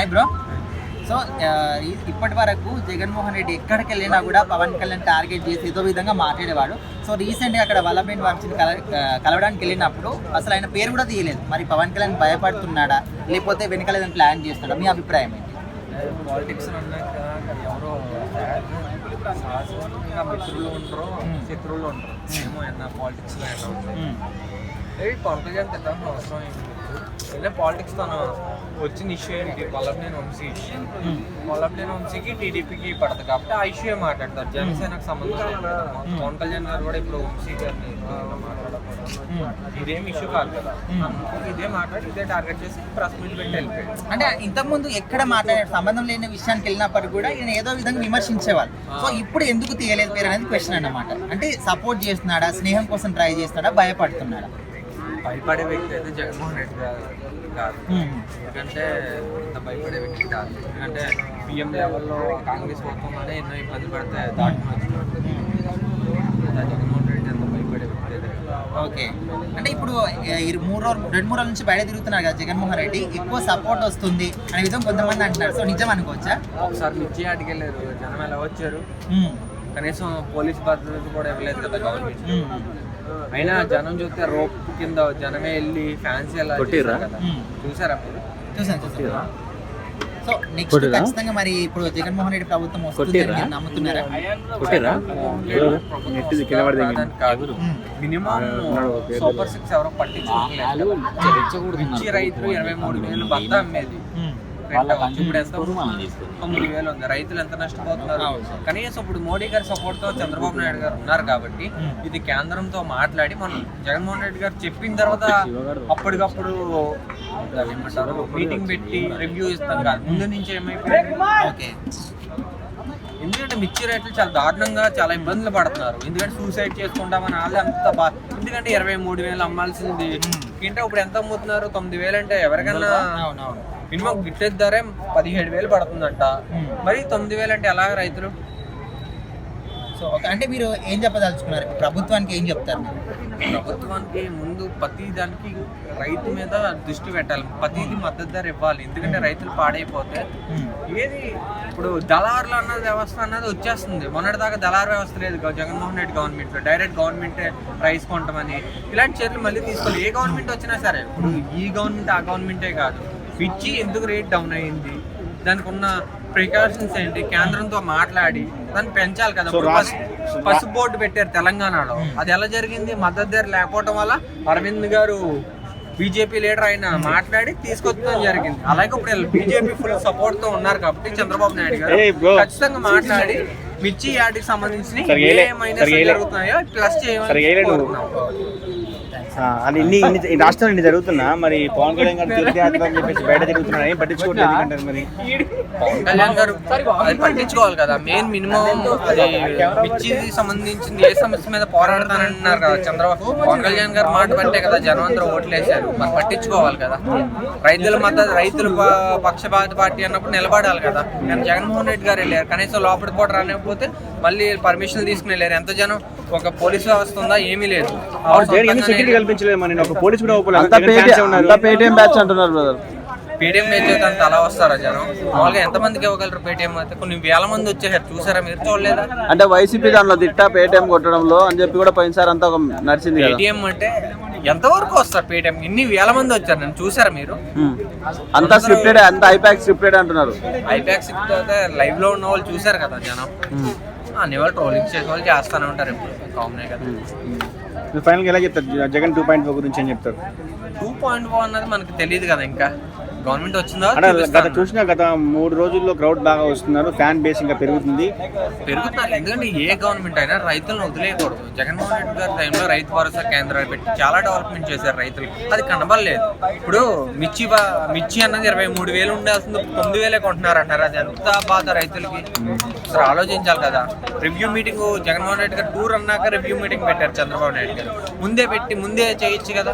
Hi bro. So ఇప్పటి వరకు జగన్మోహన్ రెడ్డి ఎక్కడికి వెళ్ళినా కూడా పవన్ కళ్యాణ్ టార్గెట్ చేసి ఏదో విధంగా మాట్లాడేవాడు. సో రీసెంట్గా అక్కడ వల్లభనేని వంశీని కలవడానికి వెళ్ళినప్పుడు అసలు ఆయన పేరు కూడా తీయలేదు. మరి పవన్ కళ్యాణ్ భయపడుతున్నాడా లేకపోతే వెనకాల ఏదైనా ప్లాన్ చేస్తున్నాడా? మీ అభిప్రాయం ఏంటి? పాలిటిక్స్ అన్నాక ఎవరో శాశ్వతంగా మిత్రులు ఉంటారు, శత్రువులు ఉంటారు. ఏమో అన్న పాలిటిక్స్లో ఎలా ఉంటుంది. పవన్ కళ్యాణ్ తిట్టాల్సిన అవసరం ఏంటి? ఏదైనా పాలిటిక్స్ తను వచ్చిన ఇష్యూ ఏంటి? వల్లభనేని వంశీ ఇష్యూ. వల్లభనేని వంశీకి టీడీపీకి పడదు కాబట్టి ఆ ఇష్యూ మాట్లాడతారు. జనసేనకు సంబంధం లేదు. పవన్ కళ్యాణ్ గారు కూడా ఇప్పుడు వంశీ గారిని మాట్లాడకూడదు, ఇదేం ఇష్యూ కాదు కదా. ఇదే మాట్లాడి ఇదే టార్గెట్ చేసి ప్రెస్ మీట్ పెట్టి వెళ్ళిపోయాడు. అంటే ఇంతకుముందు ఎక్కడ మాట్లాడారు సంబంధం లేని విషయానికి వెళ్ళినప్పటికీ కూడా ఈయన ఏదో విధంగా విమర్శించేవాళ్ళు. సో ఇప్పుడు ఎందుకు తీయలేదు పేరు అనేది క్వశ్చన్ అన్నమాట. అంటే సపోర్ట్ చేస్తున్నాడా, స్నేహం కోసం ట్రై చేస్తున్నాడా, భయపడుతున్నాడా? భయపడే వ్యక్తి అయితే జగన్మోహన్ రెడ్డి గారు కాదు. ఎందుకంటే అంత భయపడే వ్యక్తి కాదు. ఎందుకంటే పిఎం లెవెల్లో కాంగ్రెస్ మొత్తంలోనే ఎన్నో ఇబ్బందులు పడితే దాటుకుని వచ్చినట్టు జగన్మోహన్ రెడ్డి అంత భయపడే వ్యక్తి అయితే. ఓకే, అంటే ఇప్పుడు 2-3 రోజుల నుంచి బయట తిరుగుతున్నారు కదా జగన్మోహన్ రెడ్డి, ఎక్కువ సపోర్ట్ వస్తుంది అనే విధంగా కొంతమంది అంటున్నారు. సో నిజం అనుకోవచ్చా? ఒకసారి మిర్చి ఆటికి వెళ్ళారు, జనం ఎలా వచ్చారు, కనీసం పోలీస్ భద్రత కూడా ఇవ్వలేదు కదా గవర్నమెంట్. అయినా జనం చూస్తే రోప్ కింద జనమే వెళ్ళి ఫ్యాన్సీ ఎలా కదా చూసారా? చూసాను. సో నెక్స్ట్ ఖచ్చితంగా మరి ఇప్పుడు జగన్మోహన్ రెడ్డి ప్రభుత్వం వస్తుంది నమ్ముతున్నారా? మినిమం సూపర్ 6 ఎవరో పట్టించుకోలేదు. మిర్చి రైతులు 23,000 బత్తా అమ్మేది, ఇప్పుడు ఎంత 9,000 ఉంది. రైతులు ఎంత నష్టపోతున్నారు? కనీసం ఇప్పుడు మోడీ గారి సపోర్ట్ తో చంద్రబాబు నాయుడు గారు ఉన్నారు కాబట్టి ఇది కేంద్రంతో మాట్లాడి మనం జగన్మోహన్ రెడ్డి గారు చెప్పిన తర్వాత అప్పటికప్పుడు ఏమంటారు మీటింగ్ పెట్టి రివ్యూ ఇస్తాం కాదు, ముందు నుంచి ఏమైపోయింది. ఓకే, ఎందుకంటే మిర్చి రైతులు చాలా దారుణంగా చాలా ఇబ్బందులు పడుతున్నారు. ఎందుకంటే సూసైడ్ చేసుకుంటామని వాళ్ళు అంత ఎందుకంటే 23,000 అమ్మాల్సింది ఇంటే ఇప్పుడు ఎంత అమ్ముతున్నారు? 9,000 అంటే ఎవరికన్నా మినిమం గిట్టేది ధరే 17,000 పడుతుందంట. మరి 9,000 అంటే ఎలా రైతులు? సో అంటే మీరు ఏం చెప్పదలుచుకున్నారు? ప్రభుత్వానికి ఏం చెప్తారు? ప్రభుత్వానికి ముందు ప్రతి దానికి రైతు మీద దృష్టి పెట్టాలి, ప్రతిదీ మద్దతు ధర ఇవ్వాలి. ఎందుకంటే రైతులు పాడైపోతే ఏది ఇప్పుడు దళారులు అన్న వ్యవస్థ అన్నది వచ్చేస్తుంది. మొన్నటిదాకా దళారు వ్యవస్థ లేదు జగన్మోహన్ రెడ్డి గవర్నమెంట్లో. డైరెక్ట్ గవర్నమెంటే రైస్ కొంటామని ఇలాంటి చర్యలు మళ్ళీ తీసుకోవాలి. ఏ గవర్నమెంట్ వచ్చినా సరే, ఇప్పుడు ఈ గవర్నమెంట్ ఆ గవర్నమెంటే కాదు. మిర్చి ఎందుకు రేట్ డౌన్ అయింది, దానికి ఉన్న ప్రికాషన్స్ ఏంటి, కేంద్రంతో మాట్లాడి దాన్ని పెంచాలి కదా. పసుపు బోర్డు పెట్టారు తెలంగాణలో, అది ఎలా జరిగింది? మద్దతు ధర లేకపోవడం వల్ల అరవింద్ గారు బీజేపీ లీడర్ ఆయన మాట్లాడి తీసుకొచ్చడం జరిగింది. అలాగే ఇప్పుడు బీజేపీ ఫుల్ సపోర్ట్ తో ఉన్నారు కాబట్టి చంద్రబాబు నాయుడు గారు ఖచ్చితంగా మాట్లాడి మిర్చి యార్డ్కి సంబంధించి ఏమైనా జరుగుతున్నాయో ప్లస్ చేయమని కోరుతున్నాం. అది ఇన్ని రాష్ట్రాలు ఇన్ని జరుగుతున్నా మరి పవన్ కళ్యాణ్ గారు తీర్థయాత్ర అని చెప్పేసి బయట తిరుగుతున్నారు, ఏం పట్టించుకోవట్లేదు అంటారు. మరి పవన్ కళ్యాణ్ గారు అది పట్టించుకోవాలి కదా. మెయిన్ మినిమం అది మిర్చికి సంబంధించింది ఏ సమస్య మీద పోరాడతానంటున్నారు కదా చంద్రబాబు. పవన్ కళ్యాణ్ గారు మాట పట్టే కదా జనం అందరూ ఓట్లు వేశారు. మరి పట్టించుకోవాలి కదా. రైతుల మద్దతు, రైతుల పక్షపాత పార్టీ అన్నప్పుడు నిలబడాలి కదా. కానీ జగన్మోహన్ రెడ్డి గారు వెళ్ళారు, కనీసం లోపలికి కూడా రానివ్వకపోతే మళ్ళీ పర్మిషన్ తీసుకుని వెళ్ళారు. ఎంత జనం, ఒక పోలీసు వ్యవస్థ ఉందా? ఏమీ లేదు. పేటీఎం బ్యాచ్ అంటున్నారు బ్రదర్. పేటీఎం బ్యాచ్ అయితే అంత అలా వస్తారా జనం? మామూలుగా ఎంతమందికి ఇవ్వగలరు పేటీఎం అయితే? కొన్ని వేల మంది వచ్చేసారు, చూసారా మీరు? చూడలేదా? అంటే వైసీపీ దాంట్లో దిట్టా పేటీఎం కొట్టడంలో అని చెప్పి కూడా పోయినసారి అంతా నడిచింది. పేటీఎం అంటే ఎంతవరకు వస్తారు? పేటీఎం ఇన్ని వేల మంది వచ్చారు, నేను చూసారా మీరు? అంతా స్క్రిప్టెడ్, అంతా ఐపాక్ స్క్రిప్టెడ్ అంటున్నారు. ఐపాక్ స్క్రిప్ట్ అయితే లైవ్ లో ఉన్న వాళ్ళు చూసారు కదా జనం. అన్ని వాళ్ళు ట్రోలింగ్ చేసే వాళ్ళు చేస్తూనే ఉంటారు, ఎప్పుడు కామనే కదా. ఫైనల్ గా ఎలా చెప్తారు జగన్ 2.4 గురించి ఏం చెప్తారు? 2.4 అన్నది మనకు తెలియదు కదా, ఇంకా గవర్నమెంట్ వచ్చిందా చూసినా గత 3 రోజుల్లో క్రౌడ్ బాగా వస్తున్నారు, ఫ్యాన్ బేస్ ఇంకా పెరుగుతున్నారు. ఎందుకంటే ఏ గవర్నమెంట్ అయినా రైతులను వదిలేయకూడదు. జగన్మోహన్ రెడ్డి గారి టైంలో రైతు భరోసా కేంద్రాలు పెట్టి చాలా డెవలప్మెంట్ చేశారు రైతులకు, అది కనబడలేదు. ఇప్పుడు మిర్చి అన్నది 23,000 ఉండాల్సింది 9,000 కొంటున్నారు అంటారు. అది ఎంత బాధ రైతులకి, అసలు ఆలోచించాలి కదా. రివ్యూ మీటింగ్ జగన్మోహన్ రెడ్డి గారు టూర్ అన్నాక రివ్యూ మీటింగ్ పెట్టారు చంద్రబాబు నాయుడు గారు. ముందే పెట్టి ముందే చేయొచ్చు కదా.